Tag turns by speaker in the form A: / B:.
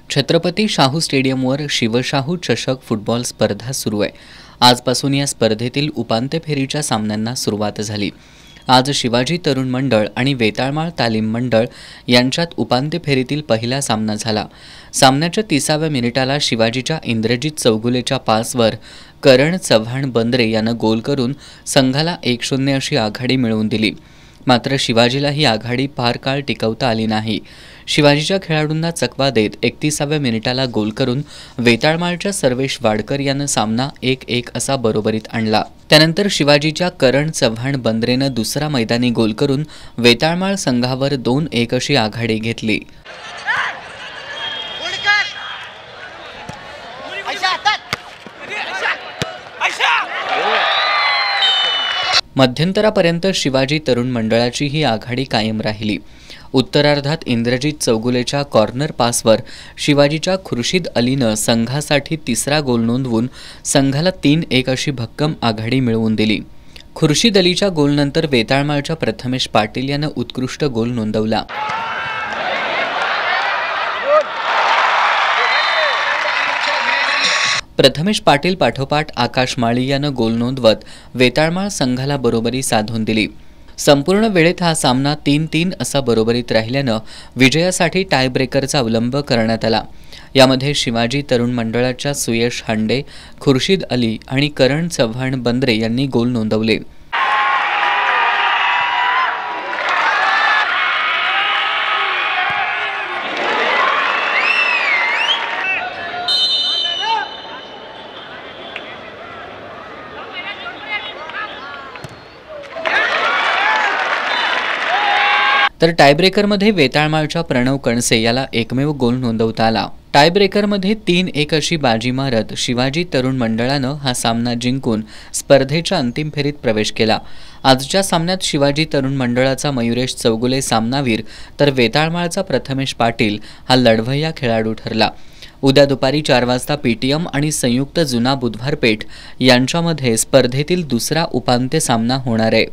A: छत्रपती शाहू स्टेडियमवर शिवशाहू चषक फुटबॉल स्पर्धा सुरू आहे। आजपासून या स्पर्धेतील उपांत्य फेरीच्या सामन्यांना सुरुवात झाली। आज शिवाजी तरुण मंडळ आणि वेताळमाळ तालीम मंडळ यांच्यात उपांत्य फेरीतील पहिला सामना झाला। सामन्याच्या 30व्या मिनिटाला शिवाजीच्या इंद्रजित चौगुलेच्या पासवर करण चव्हाण बंद्रे यानं गोल करून संघाला 1-0 अशी आघाडी मिळवून दिली। मात्र शिवाजीला ही आघाडी फार काळ टिकवता आली नाही। शिवाजीच्या खेळाडूंना चकवा देत 31व्या मिनिटाला गोल करून वेताळमाळच्या सर्वेश वाडकर यानं सामना 1-1 असा बरोबरीत आणला। त्यानंतर शिवाजीच्या करण चव्हाण बंद्रेनं दुसरा मैदानी गोल करून वेताळमाळ संघावर 2-1 अशी आघाडी घेतली। मध्यंतरापर्यंत शिवाजी तरुण मंडळाची ही आघाडी कायम राहिली। उत्तरार्धात इंद्रजित चौगुलेच्या कॉर्नर पासवर शिवाजीच्या खुर्शीद अलीनं संघासाठी तिसरा गोल नोंदवून संघाला 3-1 अशी भक्कम आघाडी मिळवून दिली। खुर्शीद अलीच्या गोलनंतर वेताळमाळच्या प्रथमेश पाटील यानं उत्कृष्ट गोल नोंदवला। प्रथमेश पाटील पाठोपाठ आकाश माळी यानं गोल नोंदवत वेताळमाळ संघाला बरोबरी साधून दिली। संपूर्ण वेळेत हा सामना 3-3 असा बरोबरीत राहिल्यानं विजयासाठी टायब्रेकरचा अवलंब करण्यात आला। यामध्ये शिवाजी तरुण मंडळाच्या सुयश हांडे, खुर्शीद अली आणि करण चव्हाण बंद्रे यांनी गोल नोंदवले। तर टायब्रेकरमध्ये वेताळमाळच्या प्रणव कणसे याला एकमेव गोल नोंदवता आला। टायब्रेकरमध्ये 3-1 अशी बाजी मारत शिवाजी तरुण मंडळानं हा सामना जिंकून स्पर्धेच्या अंतिम फेरीत प्रवेश केला। आजच्या सामन्यात शिवाजी तरुण मंडळाचा मयुरेश चौगुले सामनावीर तर वेताळमाळचा प्रथमेश पाटील हा लढवय्या खेळाडू ठरला। उद्या दुपारी 4 वाजता पीटीएम आणि संयुक्त जुना बुधवार पेठ यांच्यामध्ये स्पर्धेतील दुसरा उपांत्य सामना होणार आहे।